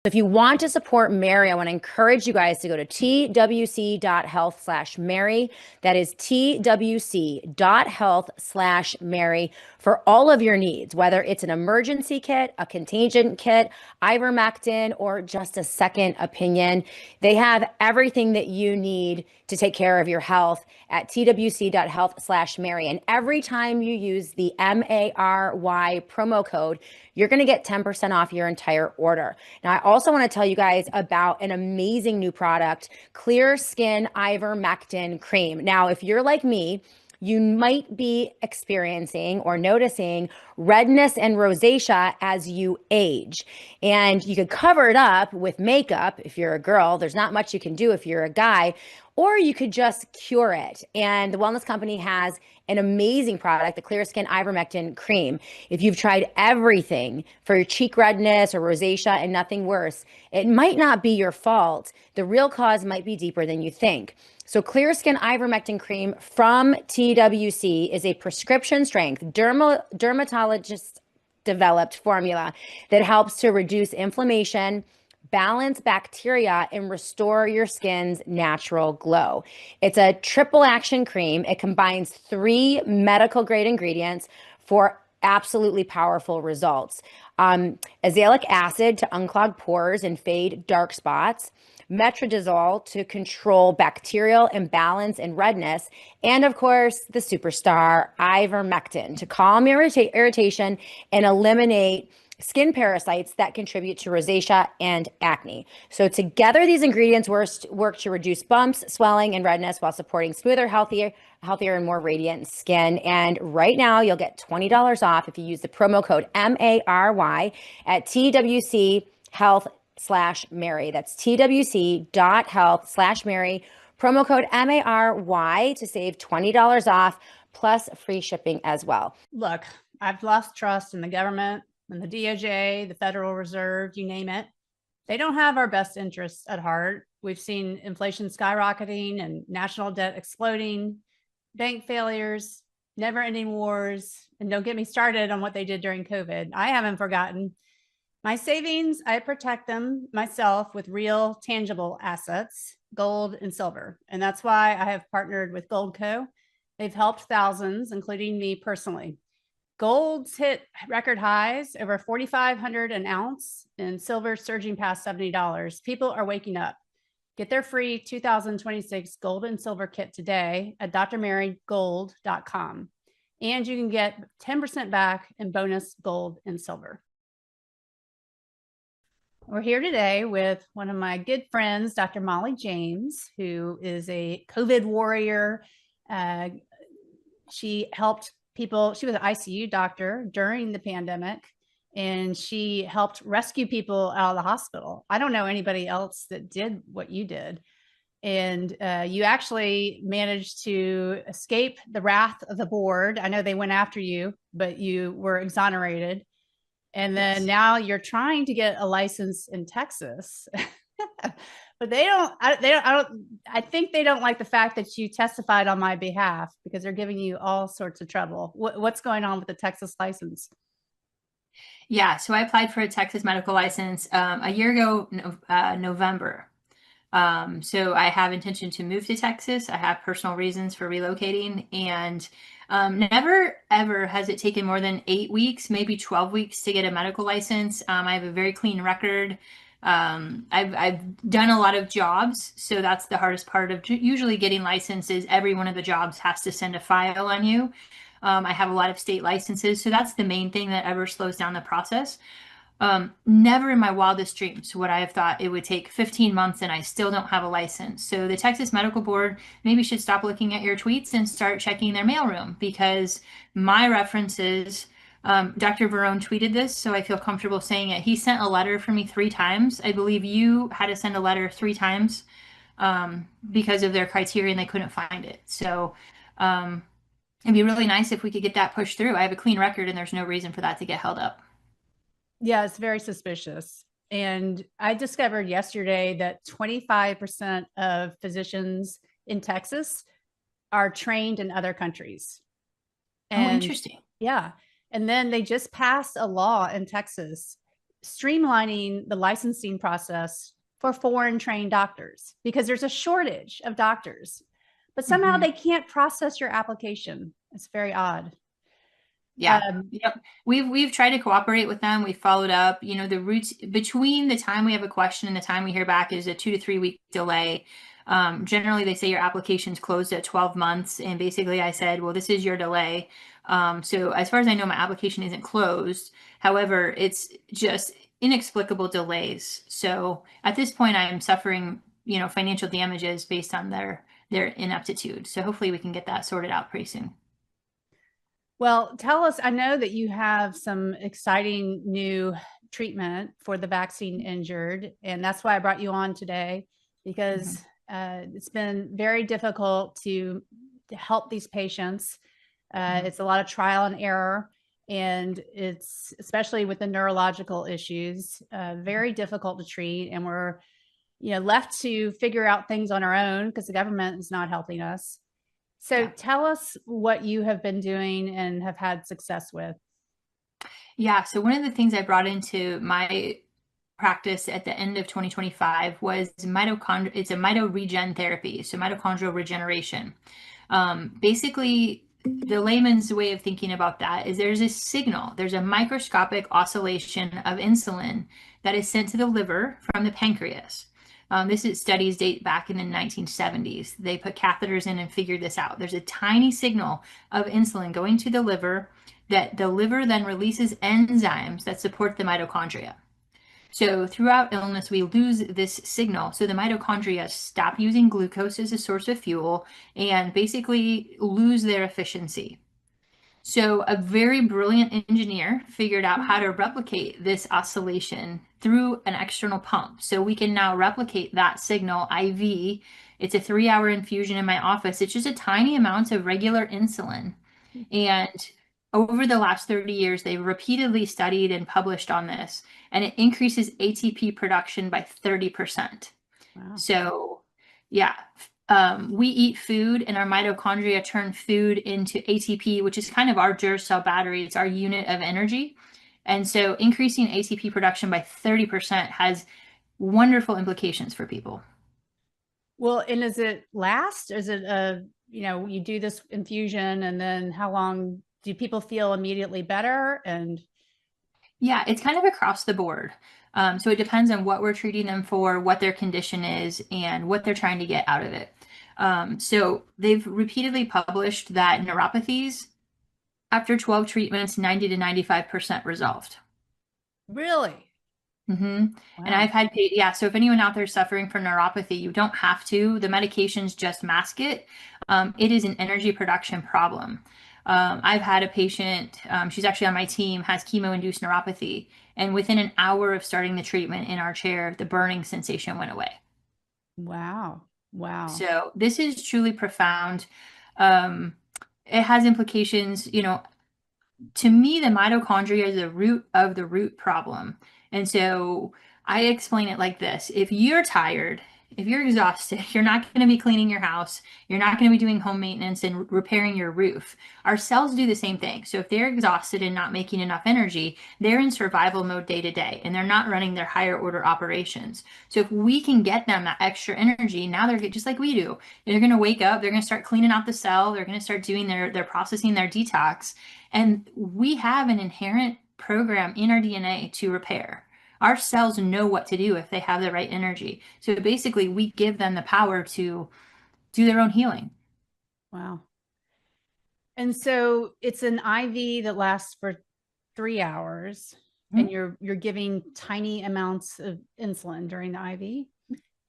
If you want to support Mary, I want to encourage you guys to go to twc.health/Mary. That is twc.health/Mary for all of your needs, whether it's an emergency kit, a contagion kit, ivermectin, or just a second opinion. They have everything that you need to take care of your health at twc.health/Mary. And every time you use the MARY promo code, you're going to get 10% off your entire order. Now, I also want to tell you guys about an amazing new product, Clear Skin Ivermectin Cream. Now, if you're like me, you might be experiencing or noticing redness and rosacea as you age. And you could cover it up with makeup if you're a girl. There's not much you can do if you're a guy, or you could just cure it. And the Wellness Company has an amazing product, the Clear Skin Ivermectin Cream. If you've tried everything for your cheek redness or rosacea and nothing worse, it might not be your fault. The real cause might be deeper than you think. So Clear Skin Ivermectin Cream from TWC is a prescription strength dermatologist developed formula that helps to reduce inflammation, balance bacteria, and restore your skin's natural glow. It's a triple action cream. It combines 3 medical grade ingredients for absolutely powerful results. Azelaic acid to unclog pores and fade dark spots, metronidazole to control bacterial imbalance and redness, and of course, the superstar ivermectin to calm irritation and eliminate skin parasites that contribute to rosacea and acne. So together, these ingredients work to reduce bumps, swelling, and redness while supporting smoother, healthier, and more radiant skin. And right now, you'll get $20 off if you use the promo code MARY at TWC.health/Mary. That's twc.health/Mary. Promo code MARY to save $20 off plus free shipping as well. Look, I've lost trust in the government and the DOJ, the Federal Reserve, you name it. They don't have our best interests at heart. We've seen inflation skyrocketing and national debt exploding, bank failures, never-ending wars, and don't get me started on what they did during COVID. I haven't forgotten. My savings, I protect them myself with real, tangible assets, gold and silver. And that's why I have partnered with Goldco. They've helped thousands, including me personally. Gold's hit record highs, over $4,500 an ounce, and silver surging past $70. People are waking up. Get their free 2026 gold and silver kit today at drmarygold.com. And you can get 10% back in bonus gold and silver. We're here today with one of my good friends, Dr. Molly James, who is a COVID warrior. She helped people. She was an ICU doctor during the pandemic, and she helped rescue people out of the hospital. I don't know anybody else that did what you did. And you actually managed to escape the wrath of the board. I know they went after you, but you were exonerated. And then yes, now you're trying to get a license in Texas. But I think they don't like the fact that you testified on my behalf because they're giving you all sorts of trouble. What's going on with the Texas license? Yeah, so I applied for a Texas medical license a year ago, November. So I have intention to move to Texas. I have personal reasons for relocating, and never ever has it taken more than 8 weeks, maybe 12 weeks to get a medical license. I have a very clean record. I've done a lot of jobs, so that's the hardest part of usually getting licenses. Every one of the jobs has to send a file on you. I have a lot of state licenses, so that's the main thing that ever slows down the process. Never in my wildest dreams would I have thought it would take 15 months and I still don't have a license. So the Texas Medical Board maybe should stop looking at your tweets and start checking their mailroom, because my references, Dr. Verone tweeted this, so I feel comfortable saying it. He sent a letter for me 3 times. I believe you had to send a letter 3 times because of their criteria and they couldn't find it. So it'd be really nice if we could get that pushed through. I have a clean record and there's no reason for that to get held up. Yeah, it's very suspicious. And I discovered yesterday that 25% of physicians in Texas are trained in other countries. And, oh, interesting. Yeah. And then they just passed a law in Texas streamlining the licensing process for foreign trained doctors because there's a shortage of doctors, but somehow they can't process your application. It's very odd. Yeah. Yep. We've tried to cooperate with them. We've followed up. You know, the routes between the time we have a question and the time we hear back is a 2 to 3 week delay. Generally, they say your application's closed at 12 months. And basically, I said, well, this is your delay. So as far as I know, my application isn't closed. However, it's just inexplicable delays. So at this point, I am suffering, you know, financial damages based on their ineptitude. So hopefully we can get that sorted out pretty soon. Well, tell us, I know that you have some exciting new treatment for the vaccine injured, and that's why I brought you on today, because it's been very difficult to help these patients. It's a lot of trial and error, and it's, especially with the neurological issues, very difficult to treat. And we're, you know, left to figure out things on our own because the government is not helping us. So tell us what you have been doing and have had success with. Yeah. So one of the things I brought into my practice at the end of 2025 was it's a mitoregen therapy. So mitochondrial regeneration. Basically, the layman's way of thinking about that is there's a signal, there's a microscopic oscillation of insulin that is sent to the liver from the pancreas. Studies date back in the 1970s. They put catheters in and figured this out. There's a tiny signal of insulin going to the liver that the liver then releases enzymes that support the mitochondria. So throughout illness, we lose this signal. So the mitochondria stop using glucose as a source of fuel and basically lose their efficiency. So a very brilliant engineer figured out how to replicate this oscillation through an external pump. So we can now replicate that signal IV. It's a 3-hour infusion in my office. It's just a tiny amount of regular insulin. And over the last 30 years, they've repeatedly studied and published on this, and it increases ATP production by 30%. Wow. So yeah, we eat food and our mitochondria turn food into ATP, which is kind of our Duracell battery. It's our unit of energy. And so increasing ATP production by 30% has wonderful implications for people. Well, and does it last? Is it you know, you do this infusion and then how long do people feel immediately better? And yeah, it's kind of across the board. So it depends on what we're treating them for, what their condition is, and what they're trying to get out of it. So they've repeatedly published that neuropathies, after 12 treatments, 90 to 95% resolved. Really? Wow. And I've had, so if anyone out there is suffering from neuropathy, you don't have to. The medications just mask it. It is an energy production problem. I've had a patient, she's actually on my team, has chemo-induced neuropathy. And within an hour of starting the treatment in our chair, the burning sensation went away. Wow. Wow. So this is truly profound. It has implications, you know, to me, the mitochondria is the root of the root problem. And so I explain it like this. If you're tired, if you're exhausted, you're not going to be cleaning your house. You're not going to be doing home maintenance and repairing your roof. Our cells do the same thing. So if they're exhausted and not making enough energy, they're in survival mode day to day, and they're not running their higher order operations. So if we can get them that extra energy, now they're just like we do. They're going to wake up. They're going to start cleaning out the cell. They're going to start doing their processing, their detox. And we have an inherent program in our DNA to repair. Our cells know what to do if they have the right energy. So basically, we give them the power to do their own healing. Wow. And so it's an IV that lasts for 3 hours, and you're giving tiny amounts of insulin during the IV.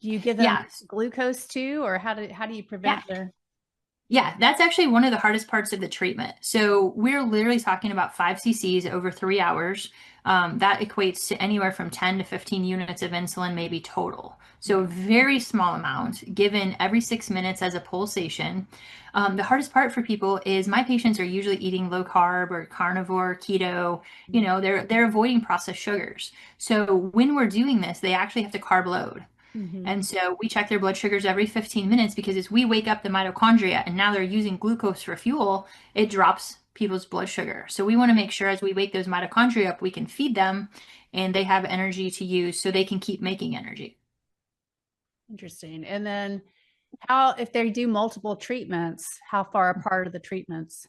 Do you give them glucose too, or how do you prevent their? Yeah, that's actually one of the hardest parts of the treatment. So we're literally talking about 5 cc's over 3 hours. That equates to anywhere from 10 to 15 units of insulin, maybe total. So a very small amount given every 6 minutes as a pulsation. The hardest part for people is my patients are usually eating low carb or carnivore, keto. You know, they're avoiding processed sugars. So when we're doing this, they actually have to carb load. And so we check their blood sugars every 15 minutes because as we wake up the mitochondria and now they're using glucose for fuel, it drops people's blood sugar. So we want to make sure as we wake those mitochondria up, we can feed them and they have energy to use so they can keep making energy. Interesting. And then how, if they do multiple treatments, how far apart are the treatments?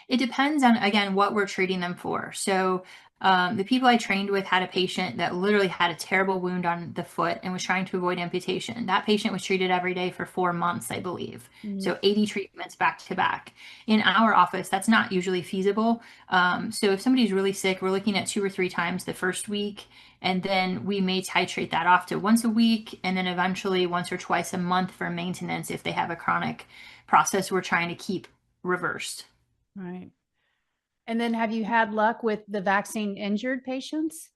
It depends on, again, what we're treating them for. So the people I trained with had a patient that literally had a terrible wound on the foot and was trying to avoid amputation. That patient was treated every day for 4 months, I believe. So 80 treatments back to back. In our office, that's not usually feasible. So if somebody's really sick, we're looking at 2 or 3 times the first week. And then we may titrate that off to once a week and then eventually once or twice a month for maintenance if they have a chronic process we're trying to keep reversed. Right. And then have you had luck with the vaccine injured patients?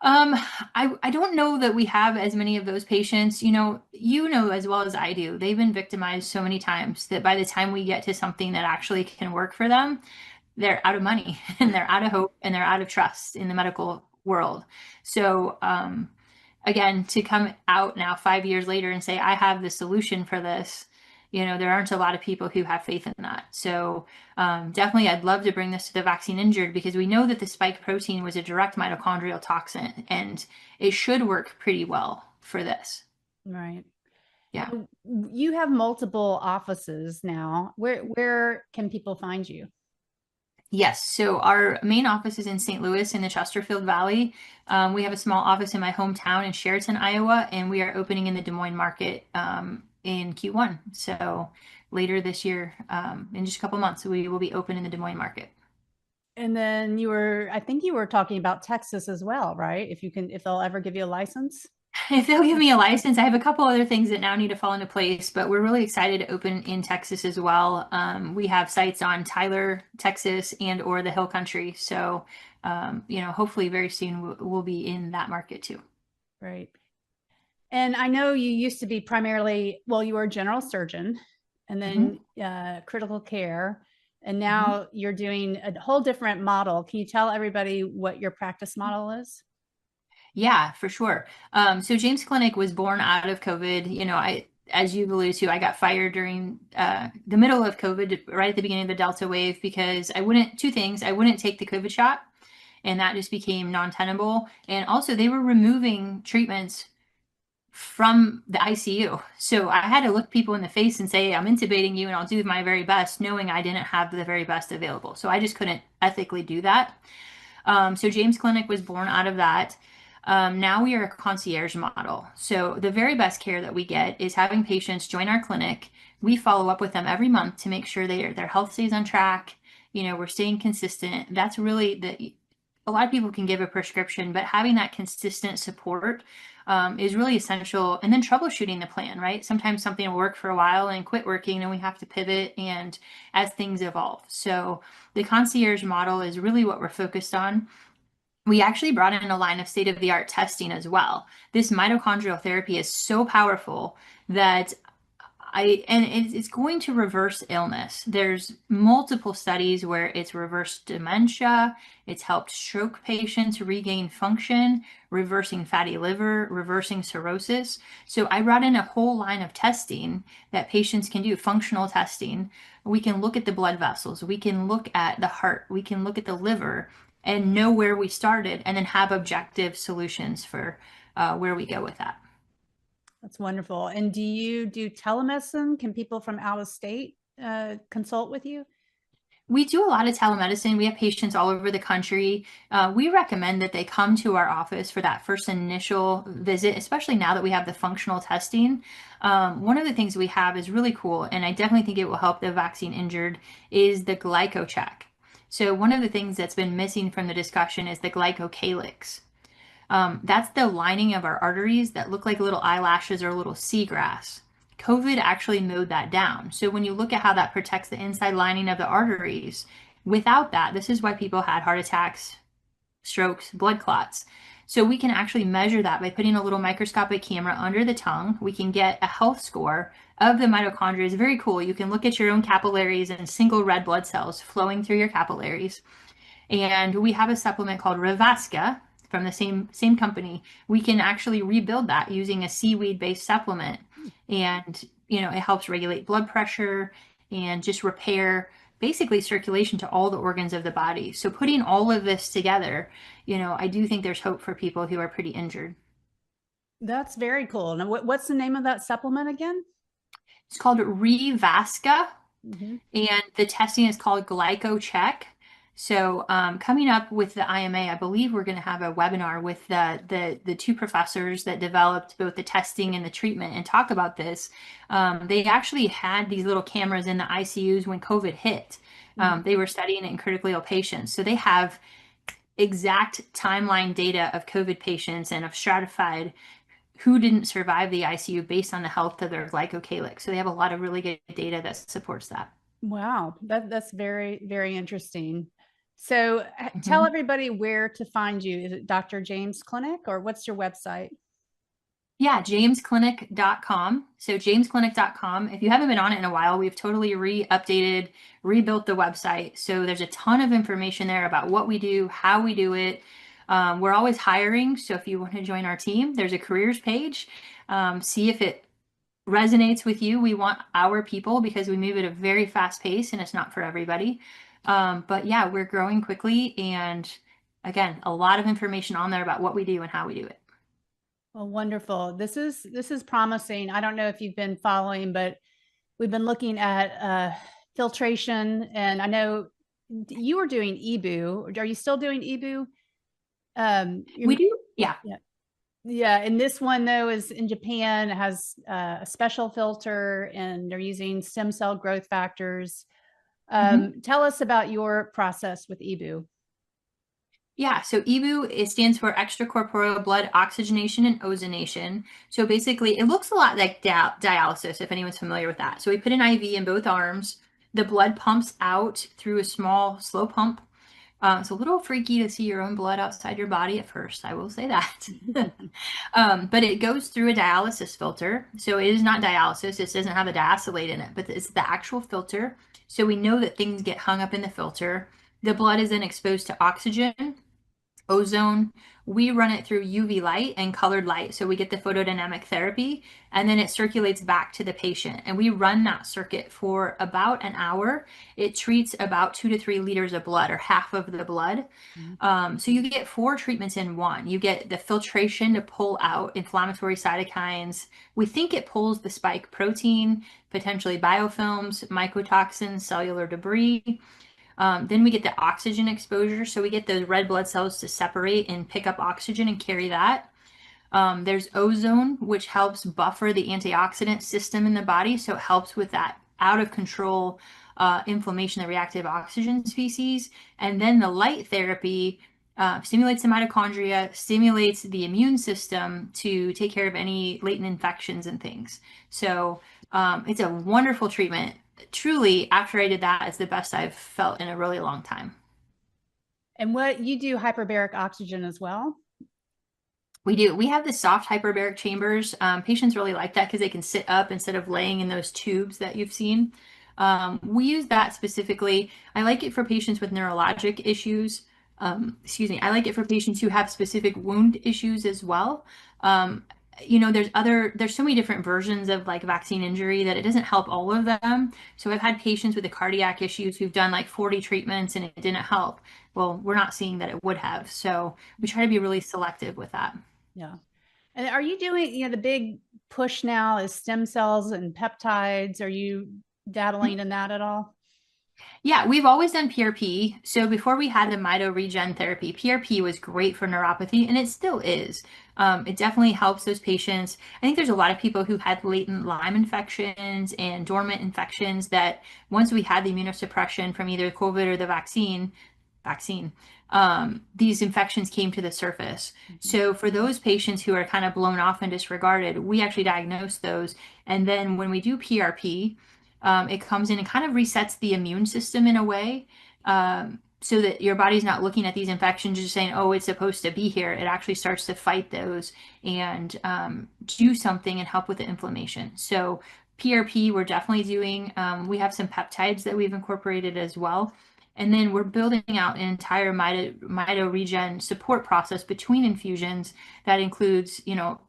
I don't know that we have as many of those patients. You know as well as I do, they've been victimized so many times that by the time we get to something that actually can work for them, they're out of money and they're out of hope and they're out of trust in the medical world. So, again, to come out now 5 years later and say, I have the solution for this, there aren't a lot of people who have faith in that. So definitely I'd love to bring this to the vaccine injured because we know that the spike protein was a direct mitochondrial toxin and it should work pretty well for this. Right. Yeah. You have multiple offices now. Where can people find you? Yes. So our main office is in St. Louis in the Chesterfield Valley. We have a small office in my hometown in Sheraton, Iowa, and we are opening in the Des Moines market in Q1. So later this year, in just a couple months, we will be open in the Des Moines market. And then I think you were talking about Texas as well, right? If they'll ever give you a license. If they'll give me a license, I have a couple other things that now need to fall into place, but we're really excited to open in Texas as well. We have sites on Tyler, Texas, or the Hill Country. So, hopefully very soon we'll be in that market too. Right. And I know you used to be primarily, you were a general surgeon and then critical care. And now you're doing a whole different model. Can you tell everybody what your practice model is? Yeah, for sure. So James Clinic was born out of COVID. As you alluded to, I got fired during the middle of COVID, right at the beginning of the Delta wave, because I wouldn't take the COVID shot, and that just became non-tenable. And also, they were removing treatments from the ICU. So I had to look people in the face and say, I'm intubating you and I'll do my very best, knowing I didn't have the very best available. So I just couldn't ethically do that. So James Clinic was born out of that. Now we are a concierge model. So the very best care that we get is having patients join our clinic. We follow up with them every month to make sure their health stays on track. We're staying consistent. That's really a lot of people can give a prescription, but having that consistent support is really essential. And then troubleshooting the plan, right? Sometimes something will work for a while and quit working, and we have to pivot and as things evolve. So the concierge model is really what we're focused on. We actually brought in a line of state-of-the-art testing as well. This mitochondrial therapy is so powerful that it's going to reverse illness. There's multiple studies where it's reversed dementia, it's helped stroke patients regain function, reversing fatty liver, reversing cirrhosis. So I brought in a whole line of testing that patients can do, functional testing. We can look at the blood vessels, we can look at the heart, we can look at the liver and know where we started and then have objective solutions for where we go with that. That's wonderful. And do you do telemedicine? Can people from out of state consult with you? We do a lot of telemedicine. We have patients all over the country. We recommend that they come to our office for that first initial visit, especially now that we have the functional testing. One of the things we have is really cool, and I definitely think it will help the vaccine injured, is the glycocheck. So one of the things that's been missing from the discussion is the glycocalyx. That's the lining of our arteries that look like little eyelashes or little seagrass. COVID actually mowed that down. So when you look at how that protects the inside lining of the arteries, without that, this is why people had heart attacks, strokes, blood clots. So we can actually measure that by putting a little microscopic camera under the tongue. We can get a health score of the mitochondria. It's very cool. You can look at your own capillaries and single red blood cells flowing through your capillaries. And we have a supplement called Revasca from the same company. We can actually rebuild that using a seaweed-based supplement. And, it helps regulate blood pressure and just repair basically circulation to all the organs of the body. So putting all of this together, I do think there's hope for people who are pretty injured. That's very cool. Now, what's the name of that supplement again? It's called Revasca, Mm-hmm. and the testing is called GlycoCheck. So coming up with the IMA, I believe we're going to have a webinar with the two professors that developed both the testing and the treatment and talk about this. They actually had these little cameras in the ICUs when COVID hit. They were studying it in critically ill patients. So they have exact timeline data of COVID patients and have stratified who didn't survive the ICU based on the health of their glycocalyx. So they have a lot of really good data that supports that. Wow, that's very, very interesting. So tell everybody where to find you. Is it Dr. James Clinic, or what's your website? Yeah, jamesclinic.com. So jamesclinic.com. If you haven't been on it in a while, we've totally updated, rebuilt the website. So there's a ton of information there about what we do, how we do it. We're always hiring. So if you want to join our team, there's a careers page. See if it resonates with you. We want our people because we move at a very fast pace and it's not for everybody. But yeah, we're growing quickly. And again, a lot of information on there about what we do and how we do it. Well, wonderful. This is promising. I don't know if you've been following, but we've been looking at filtration, and I know you were doing EBU. Are you still doing EBU? We do, yeah. Yeah, and this one though is in Japan. It has a special filter, and they're using stem cell growth factors. Tell us about your process with EBU. Yeah, so EBU, it stands for extracorporeal blood oxygenation and ozonation. So basically, it looks a lot like dialysis, if anyone's familiar with that. So we put an IV in both arms. The blood pumps out through a small, slow pump. It's a little freaky to see your own blood outside your body at first, I will say that. But it goes through a dialysis filter. So it is not dialysis. It doesn't have a diacylate in it, but it's the actual filter. So we know that things get hung up in the filter. The blood is then exposed to oxygen, ozone. We run it through UV light and colored light. So we get the photodynamic therapy, and then it circulates back to the patient. And we run that circuit for about an hour. It treats about 2 to 3 liters of blood, or half of the blood. So you get 4 treatments in one. You get the filtration to pull out inflammatory cytokines. We think it pulls the spike protein, potentially biofilms, mycotoxins, cellular debris. Then we get the oxygen exposure. So we get those red blood cells to separate and pick up oxygen and carry that. There's ozone, which helps buffer the antioxidant system in the body. So it helps with that out of control inflammation, the reactive oxygen species. And then the light therapy stimulates the mitochondria, stimulates the immune system to take care of any latent infections and things. So it's a wonderful treatment. Truly, after I did that, it's the best I've felt in a really long time. And what you do hyperbaric oxygen as well? We do. We have the soft hyperbaric chambers. Patients really like that because they can sit up instead of laying in those tubes that you've seen. We use that specifically. I like it for patients with neurologic issues. I like it for patients who have specific wound issues as well. There's so many different versions of like vaccine injury that it doesn't help all of them. So I've had patients with the cardiac issues who've done like 40 treatments and it didn't help. Well, we're not seeing that it would have. So we try to be really selective with that. Yeah. And are you doing, the big push now is stem cells and peptides? Are you dabbling in that at all? Yeah, we've always done PRP. So before we had the mito regen therapy, PRP was great for neuropathy, and it still is. It definitely helps those patients. I think there's a lot of people who had latent Lyme infections and dormant infections that once we had the immunosuppression from either COVID or the vaccine, these infections came to the surface. So for those patients who are kind of blown off and disregarded, we actually diagnose those. And then when we do PRP, it comes in and kind of resets the immune system in a way, so that your body's not looking at these infections just saying, oh, it's supposed to be here. It actually starts to fight those and do something and help with the inflammation. So PRP, we're definitely doing. We have some peptides that we've incorporated as well. And then we're building out an entire mito regen support process between infusions that includes,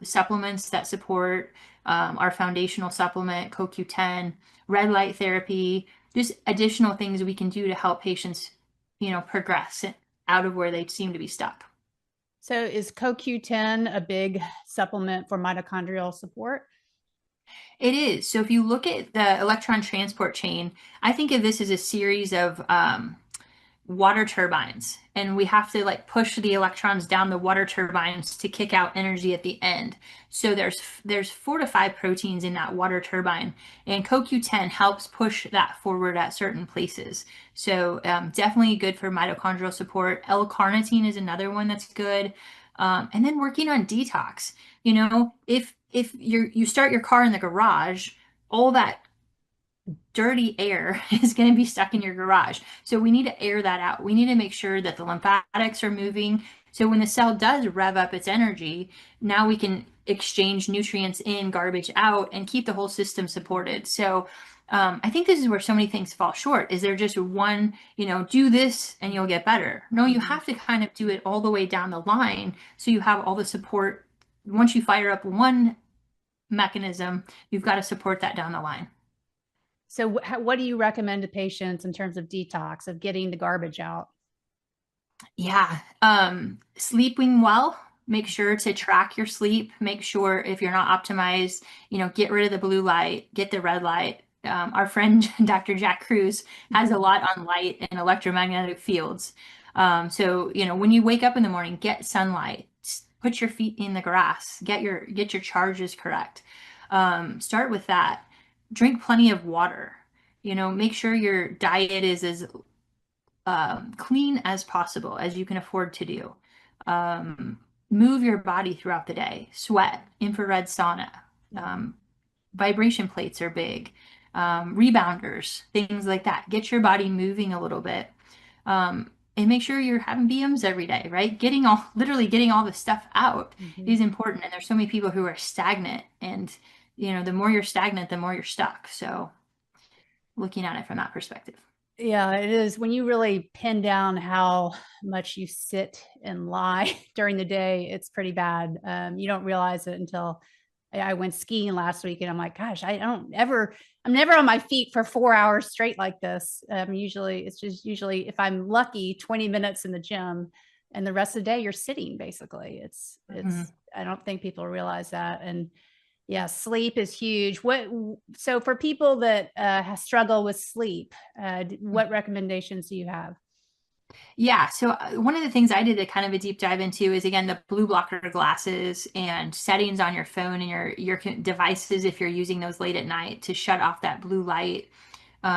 supplements that support our foundational supplement, CoQ10, red light therapy, just additional things we can do to help patients, progress out of where they seem to be stuck. So is CoQ10 a big supplement for mitochondrial support? It is. So if you look at the electron transport chain, I think of this as a series of water turbines, and we have to like push the electrons down the water turbines to kick out energy at the end. So there's 4 to 5 proteins in that water turbine, and CoQ10 helps push that forward at certain places. So definitely good for mitochondrial support. L-carnitine is another one that's good. And then working on detox. If you start your car in the garage, all that dirty air is going to be stuck in your garage. So we need to air that out. We need to make sure that the lymphatics are moving. So when the cell does rev up its energy, now we can exchange nutrients in, garbage out, and keep the whole system supported. So I think this is where so many things fall short. Is there just one, do this and you'll get better? No, you have to kind of do it all the way down the line. So you have all the support. Once you fire up one mechanism, you've got to support that down the line. So what do you recommend to patients in terms of detox, of getting the garbage out? Yeah. Sleeping well, make sure to track your sleep. Make sure if you're not optimized, get rid of the blue light, get the red light. Our friend, Dr. Jack Cruz, has a lot on light and electromagnetic fields. So, when you wake up in the morning, get sunlight, put your feet in the grass, get your charges correct. Start with that. Drink plenty of water. Make sure your diet is as clean as possible as you can afford to do. Move your body throughout the day. Sweat, infrared sauna, vibration plates are big. Rebounders, things like that. Get your body moving a little bit. And make sure you're having BMs every day, right? Literally getting all the stuff out is important. And there's so many people who are stagnant, and the more you're stagnant, the more you're stuck. So looking at it from that perspective. Yeah, it is. When you really pin down how much you sit and lie during the day, it's pretty bad. You don't realize it until I went skiing last week, and I'm like, gosh, I'm never on my feet for 4 hours straight like this. Usually if I'm lucky, 20 minutes in the gym, and the rest of the day you're sitting basically. It's I don't think people realize that. And yeah, sleep is huge. So for people that struggle with sleep, what recommendations do you have? Yeah, so one of the things I did a kind of a deep dive into is, again, the blue blocker glasses and settings on your phone and your devices if you're using those late at night to shut off that blue light.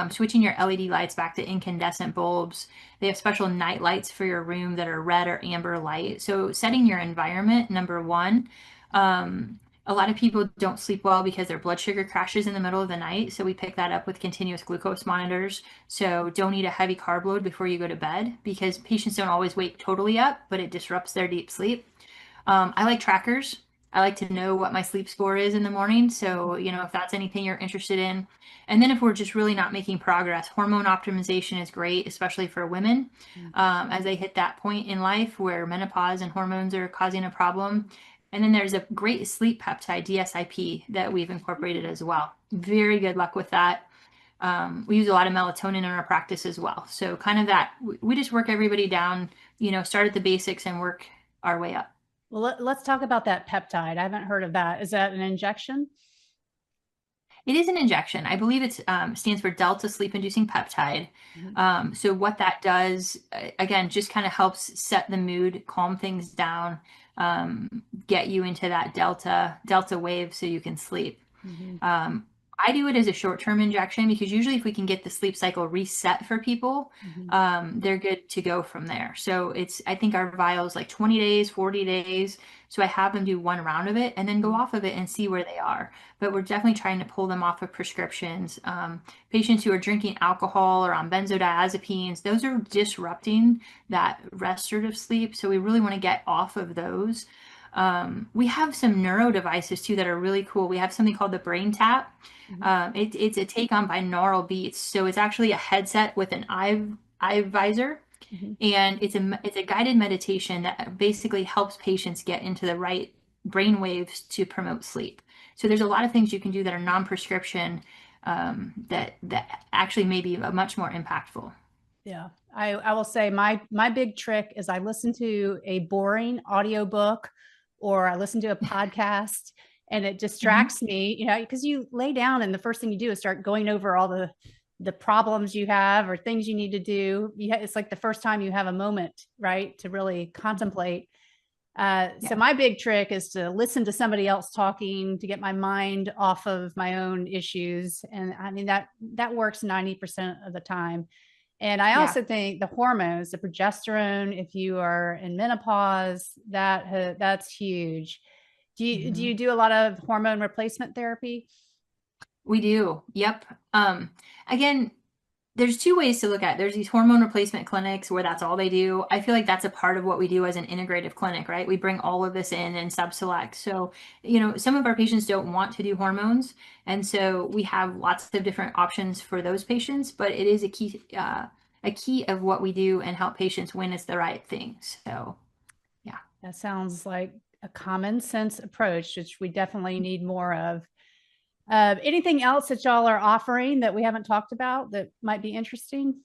Switching your LED lights back to incandescent bulbs. They have special night lights for your room that are red or amber light. So setting your environment, number one. A lot of people don't sleep well because their blood sugar crashes in the middle of the night. So we pick that up with continuous glucose monitors. So don't eat a heavy carb load before you go to bed, because patients don't always wake totally up, but it disrupts their deep sleep. I like trackers. I like to know what my sleep score is in the morning. So, if that's anything you're interested in. And then if we're just really not making progress, hormone optimization is great, especially for women, as they hit that point in life where menopause and hormones are causing a problem. And then there's a great sleep peptide, DSIP, that we've incorporated as well. Very good luck with that. We use a lot of melatonin in our practice as well. So kind of that, we just work everybody down, start at the basics and work our way up. Well, let's talk about that peptide. I haven't heard of that. Is that an injection? It is an injection. I believe it stands for delta sleep inducing peptide. So what that does, again, just kind of helps set the mood, calm things down, get you into that delta wave so you can sleep. I do it as a short-term injection because usually if we can get the sleep cycle reset for people, they're good to go from there. So I think our vials like 20 days, 40 days. So I have them do one round of it and then go off of it and see where they are. But we're definitely trying to pull them off of prescriptions. Patients who are drinking alcohol or on benzodiazepines, those are disrupting that restorative sleep. So we really want to get off of those. We have some neuro devices too that are really cool. We have something called the Brain Tap. It's a take on binaural beats. So it's actually a headset with an eye visor. And it's a guided meditation that basically helps patients get into the right brain waves to promote sleep. So there's a lot of things you can do that are non-prescription that actually may be much more impactful. Yeah, I will say my big trick is I listen to a boring audiobook or I listen to a podcast and it distracts me, you know, because you lay down and the first thing you do is start going over all the problems you have or things you need to do. It's like the first time you have a moment, right, to really contemplate. So my big trick is to listen to somebody else talking to get my mind off of my own issues. And I mean, that works 90% of the time. And I also think the hormones, the progesterone, if you are in menopause, that's huge. Do you do a lot of hormone replacement therapy? We do. Yep. Again, there's two ways to look at it. There's these hormone replacement clinics where that's all they do. I feel like that's a part of what we do as an integrative clinic, right? We bring all of this in and subselect. So, you know, some of our patients don't want to do hormones. And so we have lots of different options for those patients, but it is a key of what we do and help patients when it's the right thing. So, yeah. That sounds like a common sense approach, which we definitely need more of. Anything else that y'all are offering that we haven't talked about that might be interesting?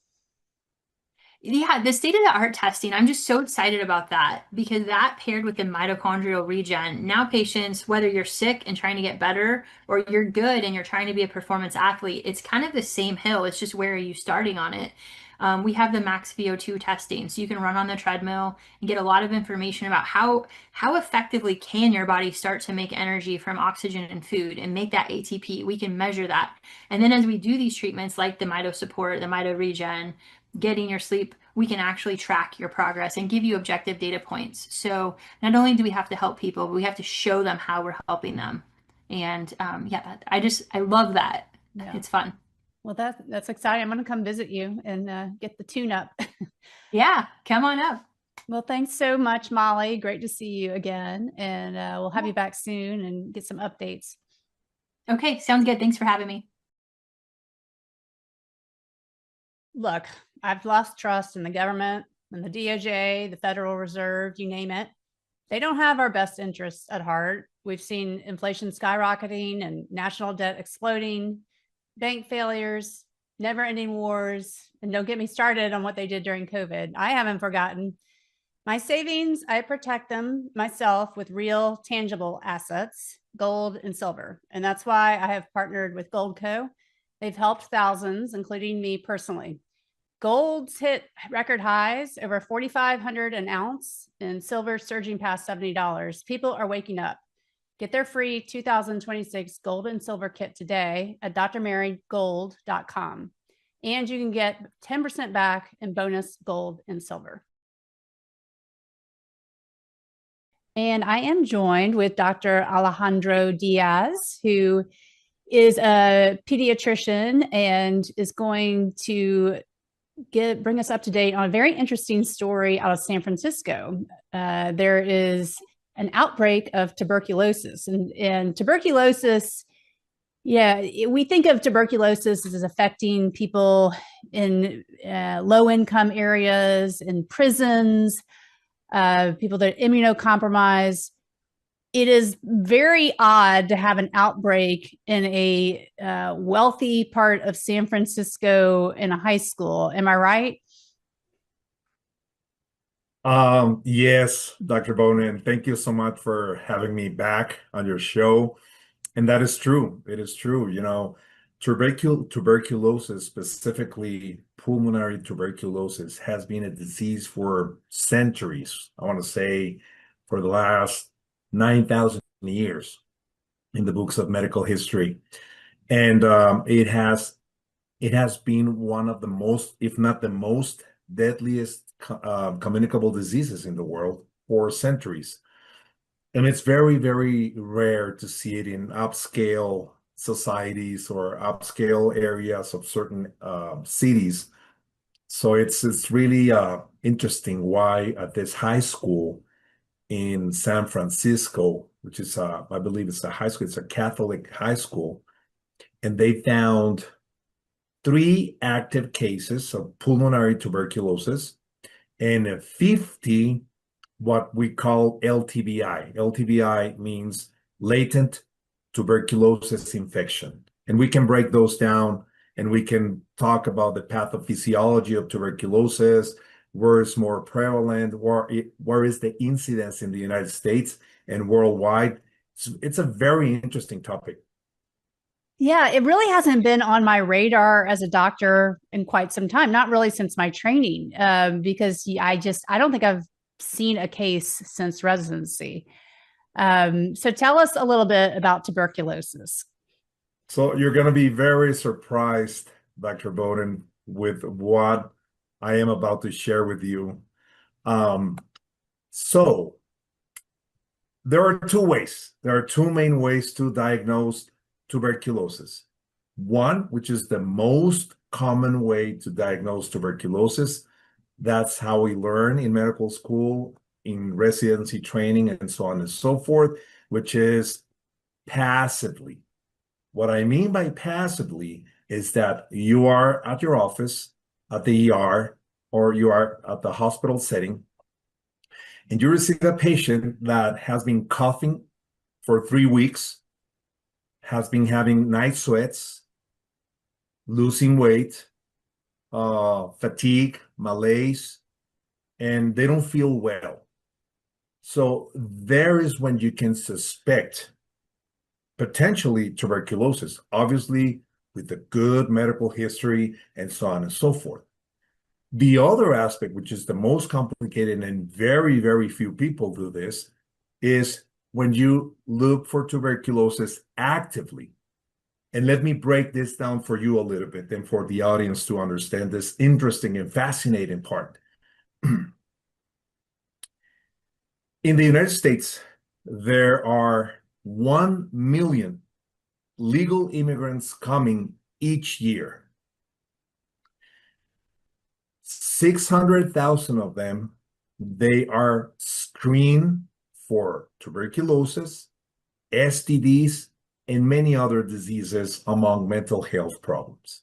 Yeah, the state-of-the-art testing, I'm just so excited about that because that paired with the mitochondrial regen, now patients, whether you're sick and trying to get better or you're good and you're trying to be a performance athlete, it's kind of the same hill. It's just where are you starting on it? We have the max VO2 testing, so you can run on the treadmill and get a lot of information about how effectively can your body start to make energy from oxygen and food and make that ATP. We can measure that. And then as we do these treatments like the mito support, the mito regen, getting your sleep, we can actually track your progress and give you objective data points. So not only do we have to help people, but we have to show them how we're helping them. And I love that. Yeah. It's fun. Well, that's exciting. I'm going to come visit you and get the tune up. Yeah, come on up. Well, thanks so much, Molly. Great to see you again. And we'll have you back soon and get some updates. Okay, sounds good. Thanks for having me. Look, I've lost trust in the government and the DOJ, the Federal Reserve, you name it. They don't have our best interests at heart. We've seen inflation skyrocketing and national debt exploding, bank failures, never-ending wars, and don't get me started on what they did during COVID. I haven't forgotten. My savings, I protect them myself with real, tangible assets, gold and silver. And that's why I have partnered with Goldco. They've helped thousands, including me personally. Gold's hit record highs, over $4,500 an ounce, and silver surging past $70. People are waking up. Get their free 2026 gold and silver kit today at drmarygold.com. And you can get 10% back in bonus gold and silver. And I am joined with Dr. Alejandro Diaz, who is a pediatrician and is going to bring us up to date on a very interesting story out of San Francisco. There is an outbreak of tuberculosis, and tuberculosis, we think of tuberculosis as affecting people in low-income areas, in prisons, people that are immunocompromised. It is very odd to have an outbreak in a wealthy part of San Francisco in a high school. Am I right? Yes, Dr. Bonin, thank you so much for having me back on your show. And that is true. It is true. You know, tuberculosis, specifically pulmonary tuberculosis, has been a disease for centuries. I want to say for the last 9,000 years in the books of medical history. And it has been one of the most, if not the most deadliest communicable diseases in the world for centuries. And it's very, very rare to see it in upscale societies or upscale areas of certain cities. So it's really interesting why at this high school in San Francisco, which is I believe it's a high school, it's a Catholic high school, and they found 3 active cases of pulmonary tuberculosis and 50 what we call LTBI. LTBI means latent tuberculosis infection. And we can break those down and we can talk about the pathophysiology of tuberculosis, where it's more prevalent, where is the incidence in the United States and worldwide. It's a very interesting topic. Yeah, it really hasn't been on my radar as a doctor in quite some time, not really since my training, because I don't think I've seen a case since residency. So tell us a little bit about tuberculosis. So you're going to be very surprised, Dr. Bowden, with what I am about to share with you. So there are two ways. There are two main ways to diagnose tuberculosis. One, which is the most common way to diagnose tuberculosis. That's how we learn in medical school, in residency training, and so on and so forth, which is passively. What I mean by passively is that you are at your office, at the ER, or you are at the hospital setting, and you receive a patient that has been coughing for 3 weeks, has been having night sweats, losing weight, fatigue, malaise, and they don't feel well. So there is when you can suspect potentially tuberculosis, obviously with a good medical history and so on and so forth. The other aspect, which is the most complicated and very, very few people do this, is when you look for tuberculosis actively. And let me break this down for you a little bit and for the audience to understand this interesting and fascinating part. In the United States, there are 1 million legal immigrants coming each year. 600,000 of them, they are screened for tuberculosis, STDs, and many other diseases among mental health problems.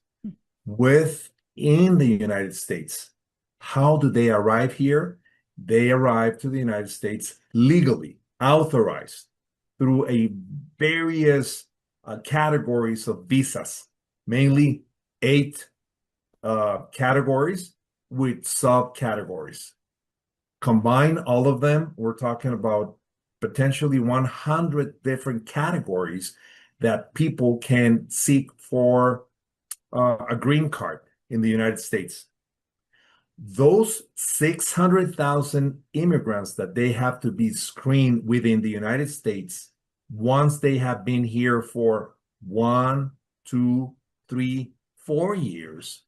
Within the United States, how do they arrive here? They arrive to the United States legally, authorized through a various categories of visas, mainly 8 categories with subcategories. Combine all of them, we're talking about potentially 100 different categories that people can seek for a green card in the United States. Those 600,000 immigrants that they have to be screened within the United States, once they have been here for 1, 2, 3, 4 years,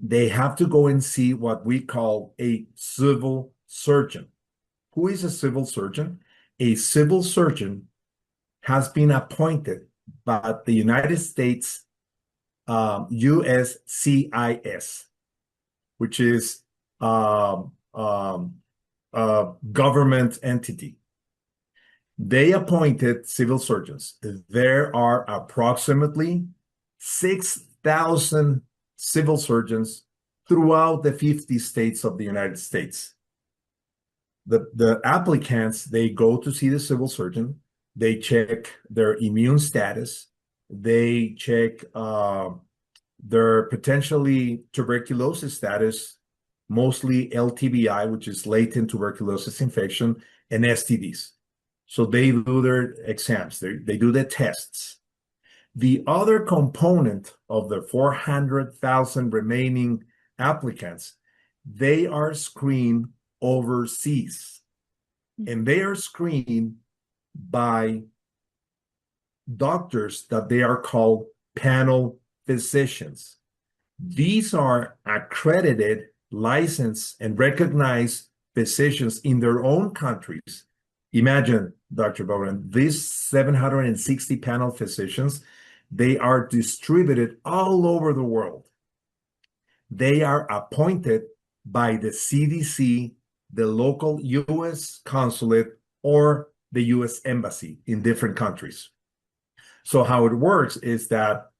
they have to go and see what we call a civil surgeon. Who is a civil surgeon? A civil surgeon has been appointed by the United States USCIS, which is a government entity. They appointed civil surgeons. There are approximately 6,000 civil surgeons throughout the 50 states of the United States. The applicants, they go to see the civil surgeon, they check their immune status, they check their potentially tuberculosis status, mostly LTBI, which is latent tuberculosis infection, and STDs. So they do their exams, they do the tests. The other component of the 400,000 remaining applicants, they are screened overseas. And they are screened by doctors that they are called panel physicians. These are accredited, licensed, and recognized physicians in their own countries. Imagine, Dr. Bowden, these 760 panel physicians, they are distributed all over the world. They are appointed by the CDC, the local U.S. consulate, or the U.S. embassy in different countries. So how it works is that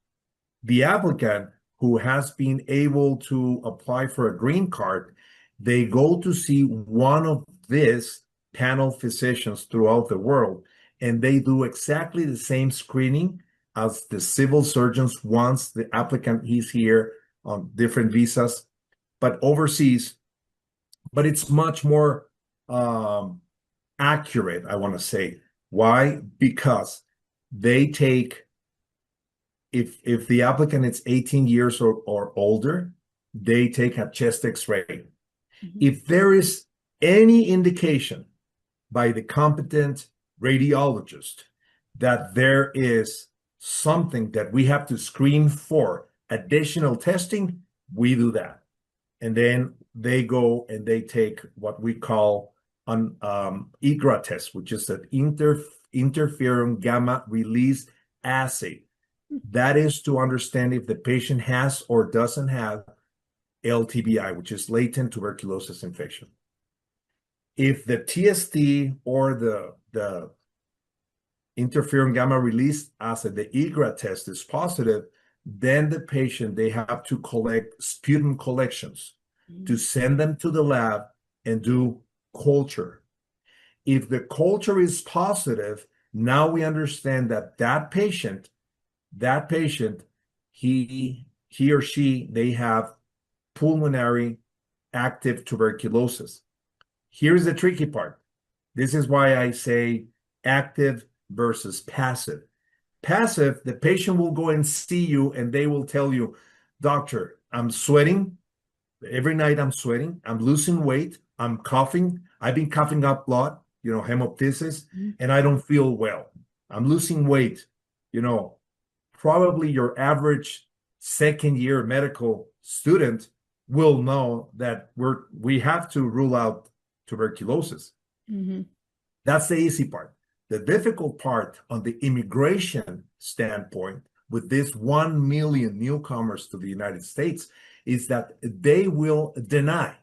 the applicant who has been able to apply for a green card, they go to see one of these panel physicians throughout the world, and they do exactly the same screening as the civil surgeons once the applicant is here on different visas, but overseas. But it's much more accurate, I want to say. Why? Because they take, if the applicant is 18 years or older, they take a chest X-ray. If there is any indication by the competent radiologist that there is something that we have to screen for additional testing, we do that. And then they go and they take what we call an IGRA test, which is an interferon gamma release assay. That is to understand if the patient has or doesn't have LTBI, which is latent tuberculosis infection. If the TST or the interferon gamma release assay, the IGRA test, is positive, then the patient, they have to collect sputum collections to send them to the lab and do culture. If the culture is positive, now we understand that that patient, he or she, they have pulmonary active tuberculosis. Here's the tricky part. This is why I say active versus passive. Passive, the patient will go and see you and they will tell you, doctor, I'm sweating. Every night I'm sweating. I'm losing weight. I'm coughing. I've been coughing up blood, hemoptysis, and I don't feel well. I'm losing weight. Probably your average second-year medical student will know that we have to rule out tuberculosis. That's the easy part. The difficult part on the immigration standpoint with this 1 million newcomers to the United States is that they will deny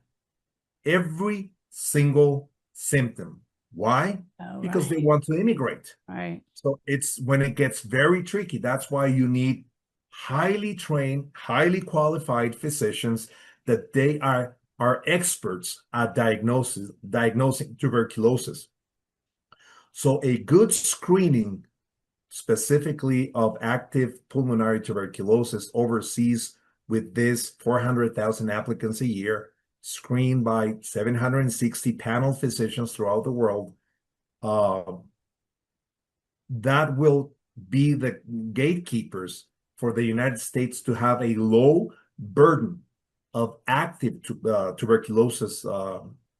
every single symptom. Why? Because they want to immigrate. Right. So it's when it gets very tricky. That's why you need highly trained, highly qualified physicians that they are experts at diagnosing tuberculosis. So a good screening specifically of active pulmonary tuberculosis overseas with this 400,000 applicants a year, screened by 760 panel physicians throughout the world, that will be the gatekeepers for the United States to have a low burden of active tuberculosis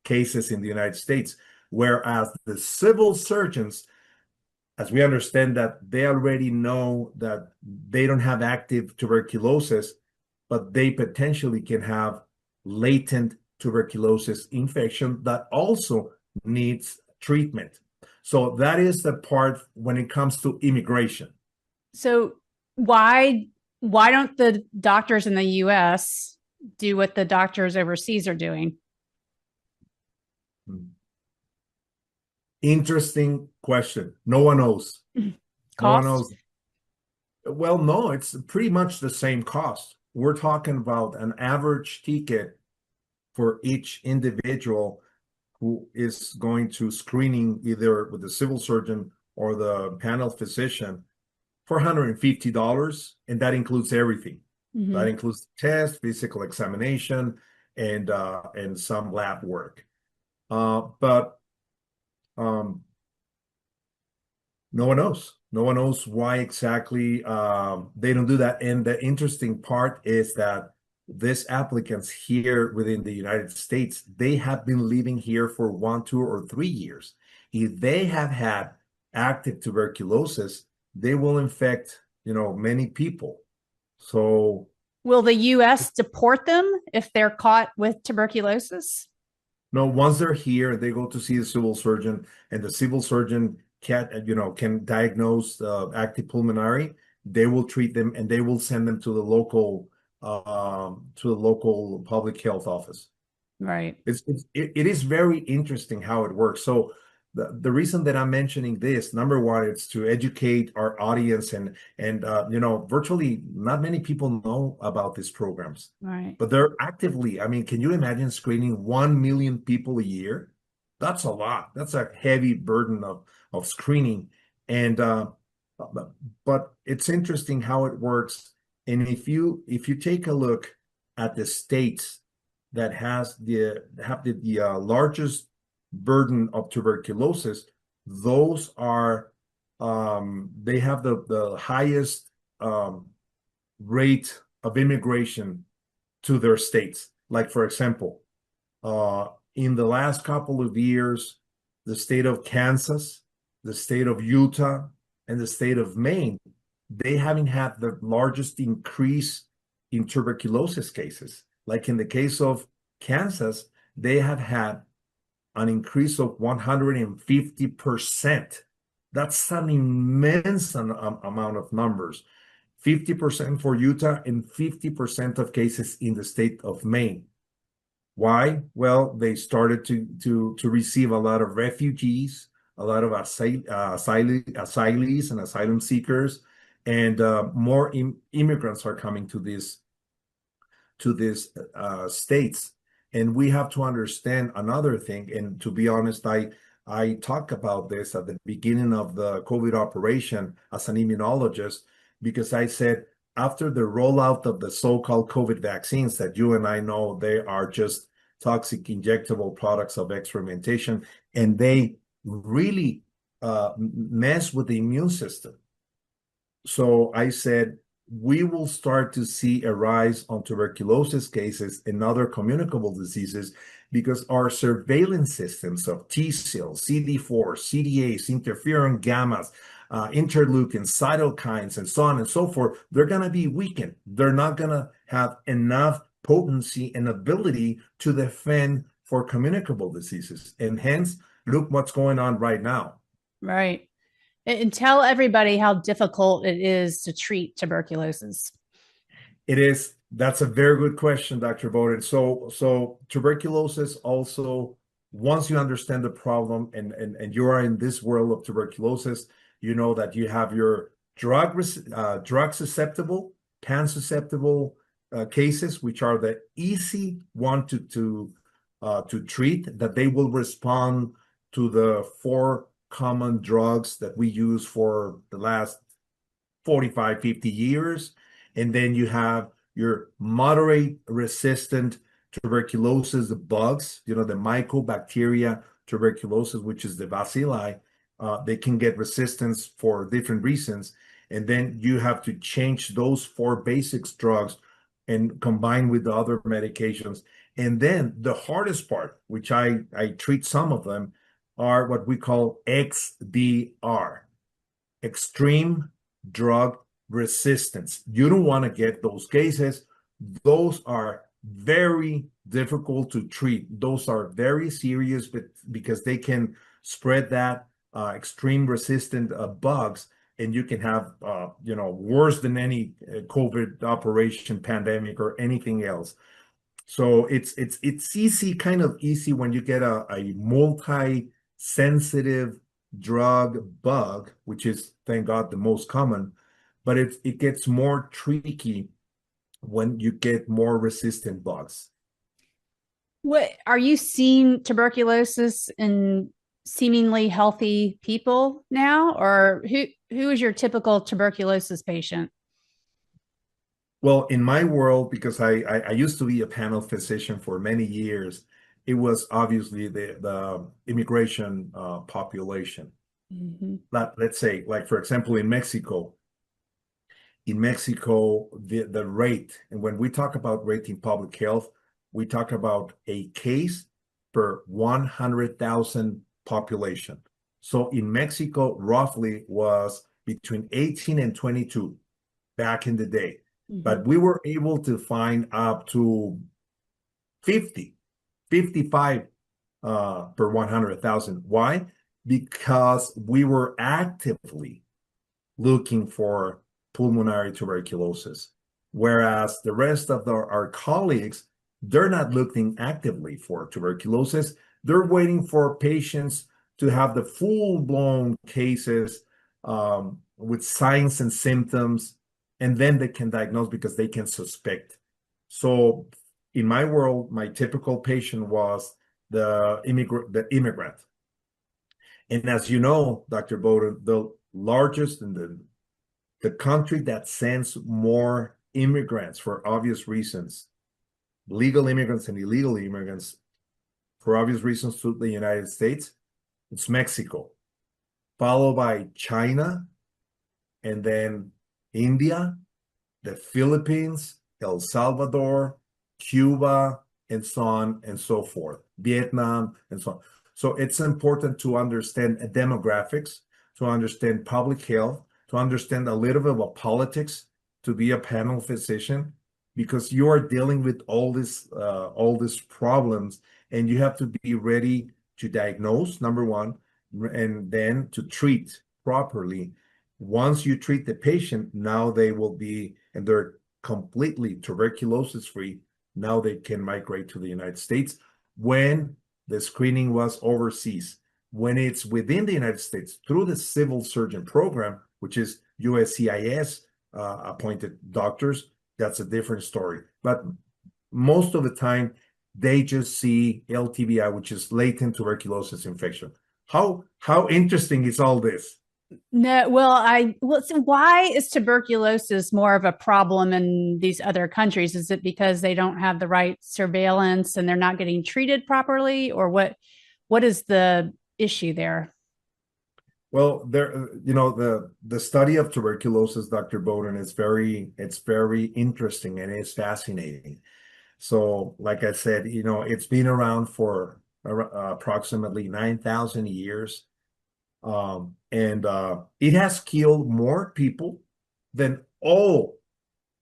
cases in the United States, whereas the civil surgeons, as we understand that they already know that they don't have active tuberculosis, but they potentially can have latent tuberculosis infection that also needs treatment. So that is the part when it comes to immigration. So why don't the doctors in the US do what the doctors overseas are doing? Interesting question. No one knows. Cost? No one knows. Well, no, it's pretty much the same cost. We're talking about an average ticket for each individual who is going to screening either with the civil surgeon or the panel physician for $150, and that includes everything. That includes test, physical examination, and some lab work. But no one knows. No one knows why exactly they don't do that. And the interesting part is that these applicants here within the United States, they have been living here for 1, 2, or 3 years. If they have had active tuberculosis, they will infect, many people. So will the US deport them if they're caught with tuberculosis? no, once they're here, they go to see the civil surgeon, and the civil surgeon can diagnose active pulmonary. They will treat them, and they will send them to the local public health office. Right. It is very interesting how it works. So the reason that I'm mentioning this, number one, it's to educate our audience, and virtually not many people know about these programs. Right. But they're actively, can you imagine screening 1 million people a year? That's a lot. That's a heavy burden of screening. And but it's interesting how it works. And if you take a look at the states that have the largest burden of tuberculosis, those are they have the highest rate of immigration to their states. Like, for example, in the last couple of years, the state of Kansas, the state of Utah, and the state of Maine, they haven't had the largest increase in tuberculosis cases. Like in the case of Kansas, they have had an increase of 150%. That's an immense amount of numbers. 50% for Utah and 50% of cases in the state of Maine. Why? Well, they started to receive a lot of refugees, a lot of asylees and asylum seekers, and more immigrants are coming to these states. And we have to understand another thing. And to be honest, I talked about this at the beginning of the COVID operation as an immunologist, because I said, after the rollout of the so-called COVID vaccines that you and I know, they are just toxic injectable products of experimentation, and they really mess with the immune system. So I said, we will start to see a rise on tuberculosis cases and other communicable diseases because our surveillance systems of T cells, CD4, CD8s, interferon gammas, interleukins, cytokines, and so on and so forth, they're going to be weakened. They're not going to have enough potency and ability to defend for communicable diseases. And hence, look what's going on right now. Right. And tell everybody how difficult it is to treat tuberculosis. It is. That's a very good question, Dr. Bowden. So tuberculosis also, once you understand the problem and you are in this world of tuberculosis, you know that you have your drug susceptible, pan susceptible cases, which are the easy one to treat, that they will respond to the 4 common drugs that we use for the last 45, 50 years. And then you have your moderate resistant tuberculosis, the bugs, the mycobacteria tuberculosis, which is the bacilli. They can get resistance for different reasons. And then you have to change those 4 basics drugs and combine with the other medications. And then the hardest part, which I treat some of them, are what we call XDR, extreme drug resistance. You don't want to get those cases. Those are very difficult to treat. Those are very serious, but because they can spread that extreme resistant bugs, and you can have worse than any COVID operation, pandemic, or anything else. So it's easy, kind of easy, when you get a multi-sensitive drug bug, which is, thank God, the most common, but it gets more tricky when you get more resistant bugs. What are you seeing tuberculosis in seemingly healthy people now, or who is your typical tuberculosis patient? Well, in my world, because I used to be a panel physician for many years, it was obviously the immigration population. Mm-hmm. Let's say, like, for example, in Mexico, the rate, and when we talk about rate in public health, we talk about a case per 100,000 population. So in Mexico, roughly was between 18 and 22 back in the day. Mm-hmm. But we were able to find up to 50, 55 per 100,000. Why? Because we were actively looking for pulmonary tuberculosis, whereas the rest of our colleagues, they're not looking actively for tuberculosis. They're waiting for patients to have the full-blown cases with signs and symptoms, and then they can diagnose because they can suspect. So in my world, my typical patient was the immigrant. And as you know, Dr. Bowden, largest and the country that sends more immigrants for obvious reasons, legal immigrants and illegal immigrants for obvious reasons to the United States, it's Mexico, followed by China, and then India, the Philippines, El Salvador, Cuba, and so on and so forth, Vietnam, and so on. So it's important to understand demographics, to understand public health, to understand a little bit about politics, to be a panel physician, because you are dealing with all these problems, and you have to be ready to diagnose, number one, and then to treat properly. Once you treat the patient, now they will be, and they're completely tuberculosis free. Now they can migrate to the United States. When the screening was overseas, when it's within the United States through the civil surgeon program, which is USCIS appointed doctors, that's a different story. But most of the time, they just see LTBI, which is latent tuberculosis infection. How interesting is all this? No, so why is tuberculosis more of a problem in these other countries? Is it because they don't have the right surveillance and they're not getting treated properly, or what is the issue there? Well, the study of tuberculosis, Dr. Bowden, it's very interesting and it's fascinating. So, like I said, it's been around for approximately 9,000 years. And it has killed more people than all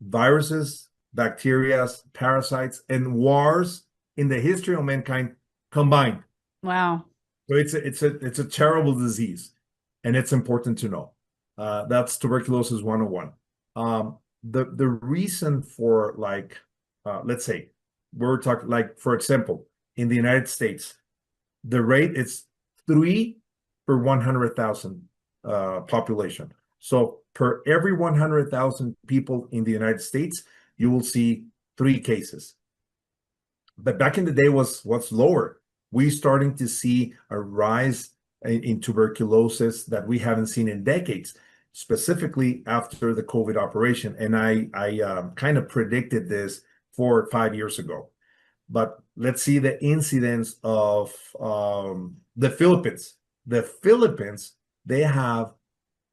viruses, bacteria, parasites, and wars in the history of mankind combined. Wow. So it's a terrible disease, and it's important to know. That's tuberculosis 101. The reason for, let's say we're talking, for example, in the United States, the rate is 3 per 100,000 population. So per every 100,000 people in the United States, you will see 3 cases. But back in the day was lower. We starting to see a rise in tuberculosis that we haven't seen in decades, specifically after the COVID operation. And I kind of predicted this 4 or 5 years ago. But let's see the incidence of the Philippines. The Philippines, they have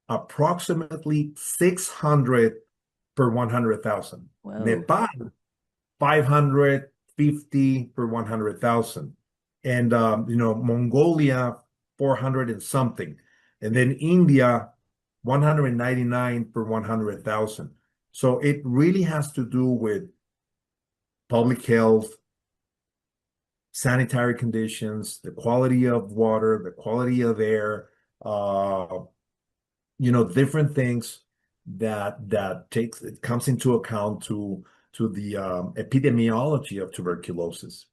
approximately 600 per 100,000. Nepal, 550 per 100,000. And, Mongolia, 400 and something. And then India, 199 per 100,000. So it really has to do with public health, sanitary conditions, the quality of water, the quality of air, different things that it comes into account to the epidemiology of tuberculosis.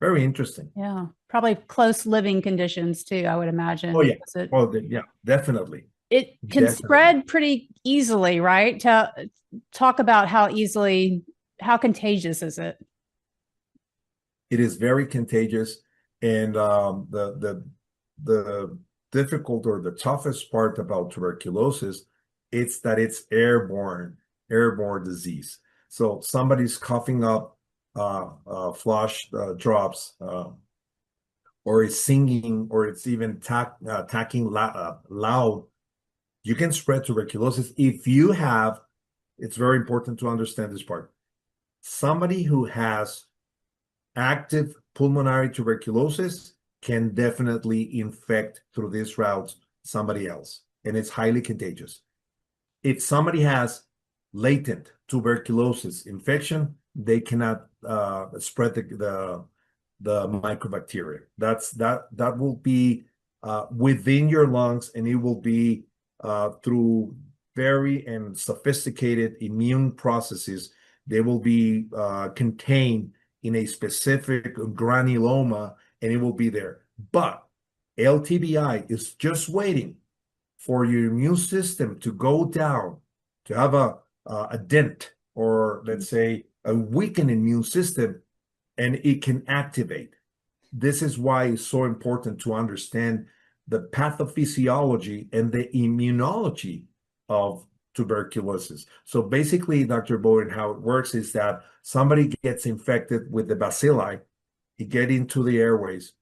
Very interesting. Yeah. Probably close living conditions too, I would imagine. Oh, yeah. Yeah, definitely. It can spread pretty easily, right? Talk about how contagious is it? It is very contagious, and the difficult or the toughest part about tuberculosis, it's that it's airborne disease. So somebody's coughing up flush drops, or is singing, or it's even talking loud. You can spread tuberculosis if you have. It's very important to understand this part. Somebody who has active pulmonary tuberculosis can definitely infect through this route somebody else, and it's highly contagious. If somebody has latent tuberculosis infection, they cannot spread the mycobacteria. That will be within your lungs, and it will be through very and sophisticated immune processes. They will be contained in a specific granuloma, and it will be there. But LTBI is just waiting for your immune system to go down, to have a dent, or let's say a weakened immune system, and it can activate. This is why it's so important to understand the pathophysiology and the immunology of tuberculosis. So basically, Dr. Bowen, how it works is that somebody gets infected with the bacilli, it get into the airways.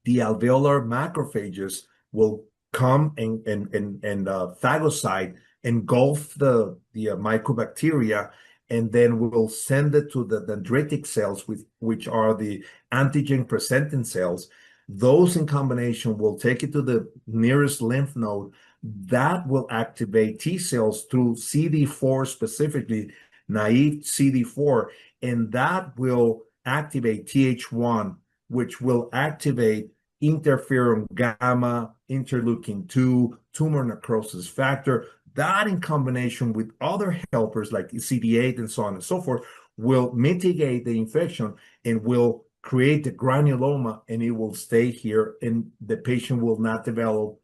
The alveolar macrophages will come and phagocyte, engulf the mycobacteria, and then we'll send it to the dendritic cells, which are the antigen-presenting cells. Those in combination will take it to the nearest lymph node. That will activate T cells through CD4, specifically naive CD4, and that will activate Th1, which will activate interferon gamma, interleukin-2, tumor necrosis factor. That in combination with other helpers like CD8 and so on and so forth will mitigate the infection and will create the granuloma, and it will stay here, and the patient will not develop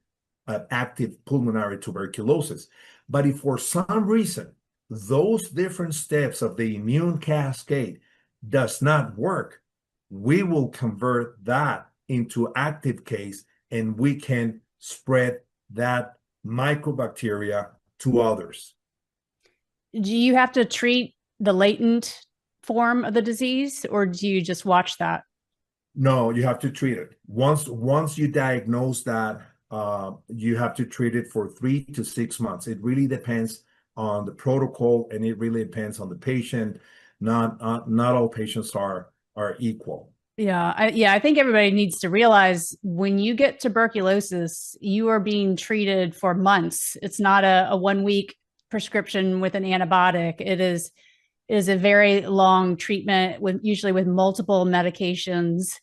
active pulmonary tuberculosis. But if for some reason those different steps of the immune cascade does not work, we will convert that into active case, and we can spread that mycobacteria to others. Do you have to treat the latent form of the disease, or do you just watch that? No, you have to treat it. Once you diagnose that, you have to treat it for 3 to 6 months. It really depends on the protocol, and it really depends on the patient. Not all patients are equal. I think everybody needs to realize when you get tuberculosis, you are being treated for months. It's not a 1 week prescription with an antibiotic. It is a very long treatment usually with multiple medications.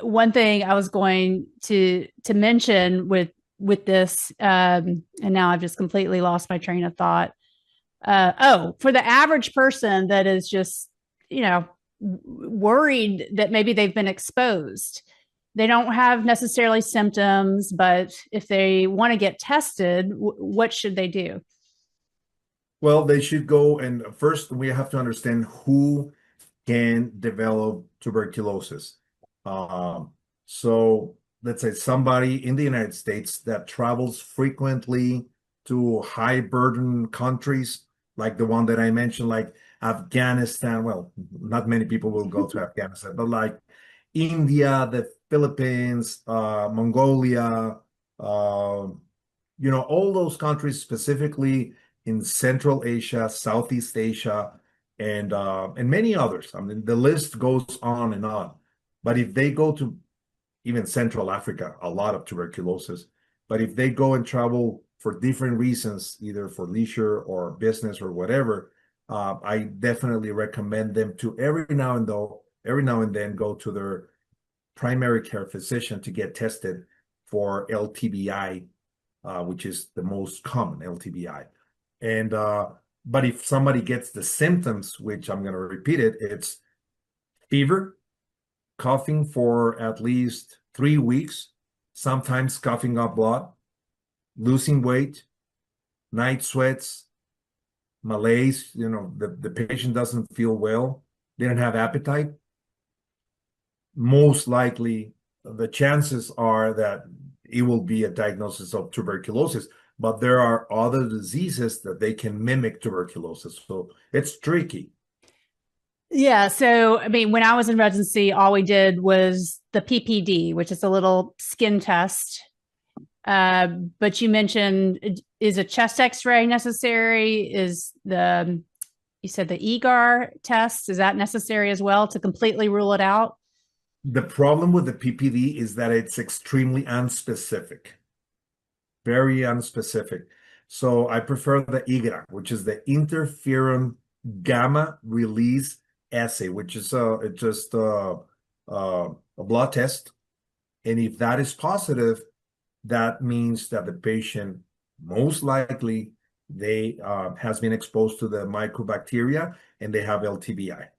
One thing I was going to mention with this, and now I've just completely lost my train of thought. For the average person that is just, worried that maybe they've been exposed, they don't have necessarily symptoms, but if they want to get tested, what should they do? Well, they should go, and first we have to understand who can develop tuberculosis. So let's say somebody in the United States that travels frequently to high burden countries, like the one that I mentioned, like Afghanistan. Well, not many people will go to Afghanistan, but like India, the Philippines, Mongolia, all those countries, specifically in Central Asia, Southeast Asia, and many others. I mean, the list goes on and on. But if they go to even Central Africa, a lot of tuberculosis. But if they go and travel for different reasons, either for leisure or business or whatever, I definitely recommend them to every now and then go to their primary care physician to get tested for LTBI, which is the most common LTBI. And but if somebody gets the symptoms, which I'm going to repeat it, it's fever, coughing for at least 3 weeks, sometimes coughing up blood, losing weight, night sweats, malaise, the patient doesn't feel well, they don't have appetite. Most likely, the chances are that it will be a diagnosis of tuberculosis, but there are other diseases that they can mimic tuberculosis. So it's tricky. Yeah. So, I mean, when I was in residency, all we did was the PPD, which is a little skin test. But you mentioned, is a chest x-ray necessary? You said the EGAR test, is that necessary as well to completely rule it out? The problem with the PPD is that it's extremely unspecific, very unspecific. So I prefer the EGAR, which is the interferon gamma release assay, which is just a blood test. And if that is positive, that means that the patient most likely has been exposed to the mycobacteria and they have LTBI.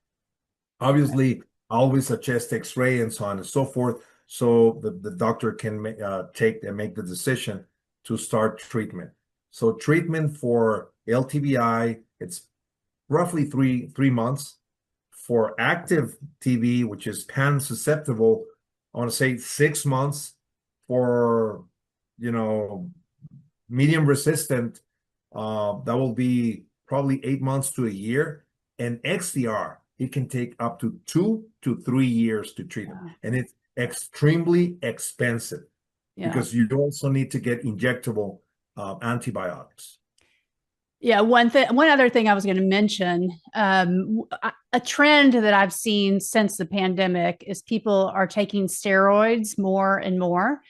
Obviously, always a chest x-ray and so on and so forth, so the doctor can make the decision to start treatment. So treatment for LTBI, it's roughly three months. For active TB, which is pan susceptible, I want to say 6 months for, medium resistant. That will be probably 8 months to a year. And XDR, it can take up to 2 to 3 years to treat them. Wow. And it's extremely expensive Yeah. because you also need to get injectable antibiotics. Yeah, one other thing I was going to mention, a trend that I've seen since the pandemic is people are taking steroids more and more.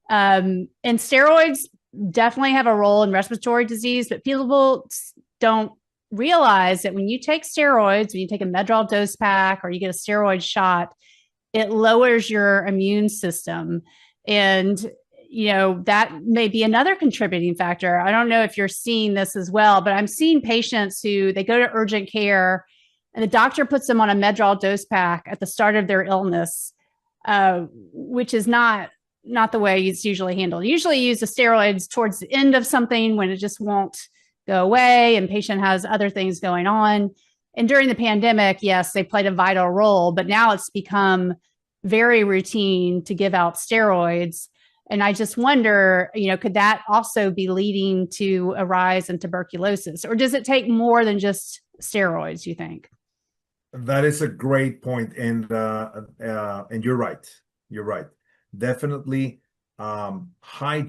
And steroids definitely have a role in respiratory disease, but people don't realize that when you take steroids, when you take a Medrol dose pack or you get a steroid shot, it lowers your immune system. And that may be another contributing factor. I don't know if you're seeing this as well, but I'm seeing patients who they go to urgent care and the doctor puts them on a Medrol dose pack at the start of their illness, which is not the way it's usually handled. Usually you use the steroids towards the end of something when it just won't go away and patient has other things going on. And during the pandemic, yes, they played a vital role, but now it's become very routine to give out steroids. And I just wonder, could that also be leading to a rise in tuberculosis? Or does it take more than just steroids, you think? That is a great point. And you're right. You're right. Definitely high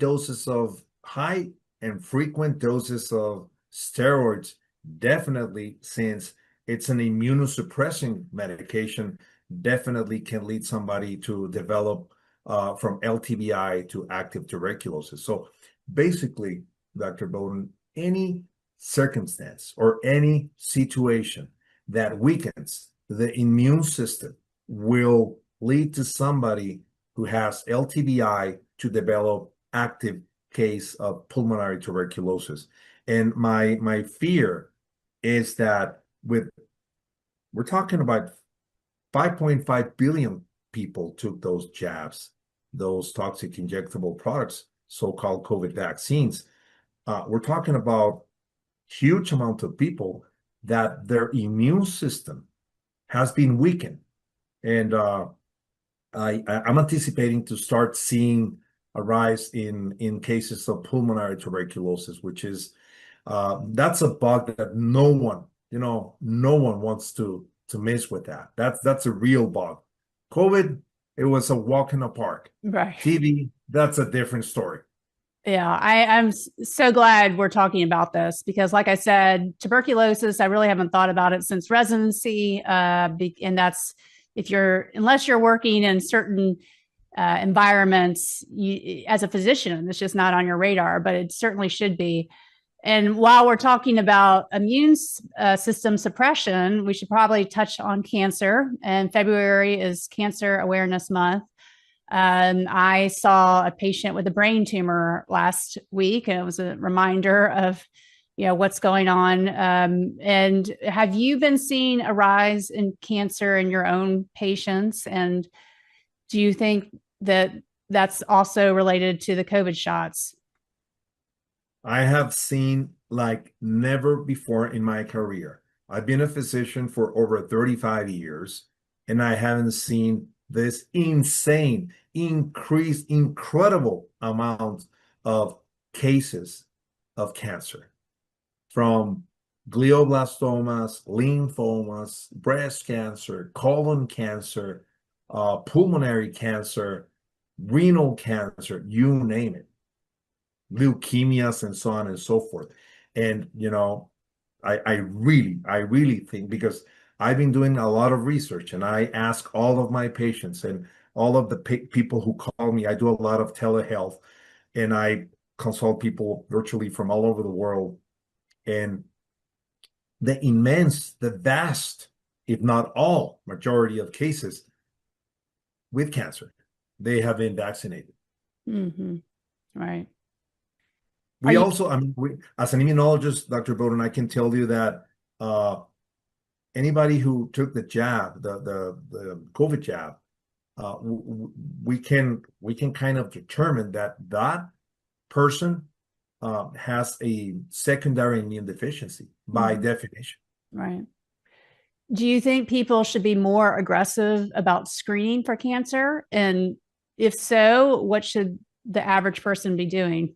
and frequent doses of steroids, definitely, since it's an immunosuppressing medication, definitely can lead somebody to develop from LTBI to active tuberculosis. So basically, Dr. Bowden, any circumstance or any situation that weakens the immune system will lead to somebody who has LTBI to develop active case of pulmonary tuberculosis. And my fear is that we're talking about 5.5 billion people took those jabs, those toxic injectable products, so-called COVID vaccines. We're talking about huge amount of people that their immune system has been weakened. And I'm anticipating to start seeing a rise in cases of pulmonary tuberculosis, which is that's a bug that no one wants to mess with that. That's a real bug. COVID, it was a walk in the park. Right. TB, that's a different story. Yeah, I'm so glad we're talking about this because, like I said, tuberculosis, I really haven't thought about it since residency. And that's unless you're working in certain environments, as a physician, it's just not on your radar, but it certainly should be. And while we're talking about immune system suppression, we should probably touch on cancer. And February is Cancer Awareness Month. I saw a patient with a brain tumor last week, and it was a reminder of, what's going on. And have you been seeing a rise in cancer in your own patients? And do you think that that's also related to the COVID shots? I have seen like never before in my career. I've been a physician for over 35 years, and I haven't seen this incredible amount of cases of cancer, from glioblastomas, lymphomas, breast cancer, colon cancer, pulmonary cancer, renal cancer, you name it, leukemias, and so on and so forth. And I really think, because I've been doing a lot of research, and I ask all of my patients and all of the people who call me. I do a lot of telehealth, and I consult people virtually from all over the world. And the vast, if not all, majority of cases with cancer, they have been vaccinated. Mm-hmm. Right. We also, as an immunologist, Dr. Bowden, I can tell you that anybody who took the jab, the COVID jab, we can kind of determine that person has a secondary immune deficiency by definition. Right. Do you think people should be more aggressive about screening for cancer? And if so, what should the average person be doing?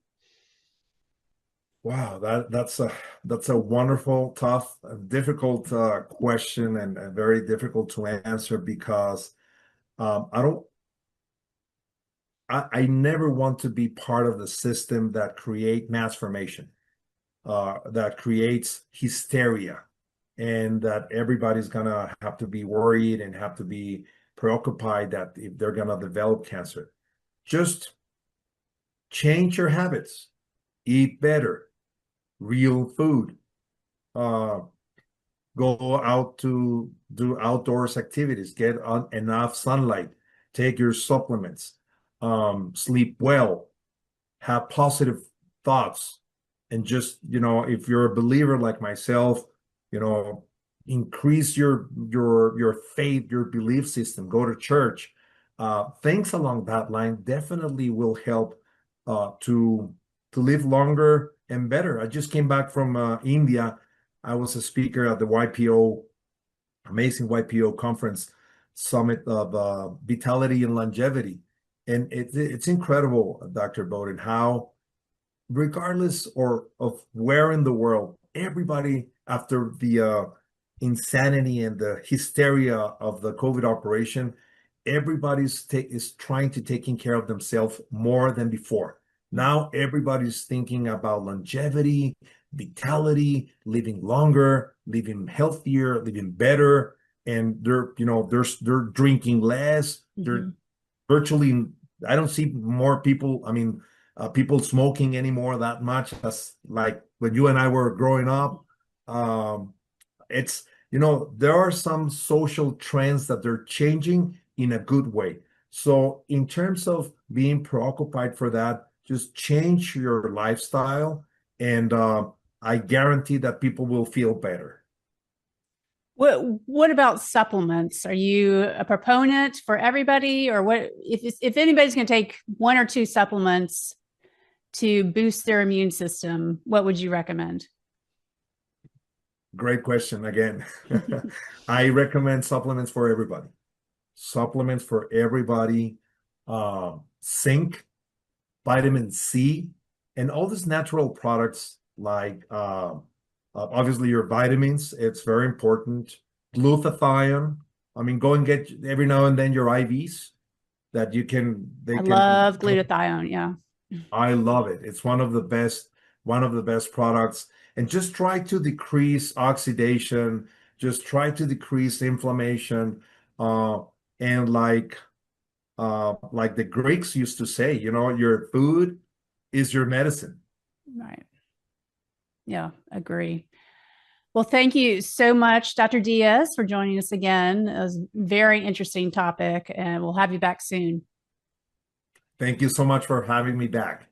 Wow, that's a wonderful, tough, difficult question, and very difficult to answer because I don't I never want to be part of the system that create mass formation, that creates hysteria, and that everybody's gonna have to be worried and have to be preoccupied that if they're gonna develop cancer. Just change your habits, eat better, real food, uh, go out to do outdoors activities, get on enough sunlight, take your supplements, sleep well, have positive thoughts, and just, if you're a believer like myself, you know, increase your faith, your belief system, go to church. Things along that line definitely will help to live longer and better. I just came back from India. I was a speaker at the YPO, amazing YPO conference summit of vitality and longevity. And it's incredible, Dr. Bowden, how regardless of where in the world, everybody after the insanity and the hysteria of the COVID operation, everybody's is trying to taking care of themselves more than before. Now everybody's thinking about longevity, vitality, living longer, living healthier, living better, and they're drinking less. They're virtually, I don't see more people. I mean, people smoking anymore that much as like when you and I were growing up. It's, there are some social trends that they're changing in a good way. So in terms of being preoccupied for that, just change your lifestyle, and I guarantee that people will feel better. What about supplements? Are you a proponent for everybody, or what if anybody's going to take one or two supplements to boost their immune system, what would you recommend? Great question again. I recommend supplements for everybody. Supplements for everybody. Zinc, vitamin C, and all these natural products like obviously your vitamins. It's very important. Glutathione. I mean, go and get every now and then your IVs that you can. I love glutathione. Yeah. I love it. It's one of the best products. And just try to decrease oxidation, just try to decrease inflammation. And like the Greeks used to say, your food is your medicine. Right. Yeah, agree. Well, thank you so much, Dr. Diaz, for joining us again. It was a very interesting topic, and we'll have you back soon. Thank you so much for having me back.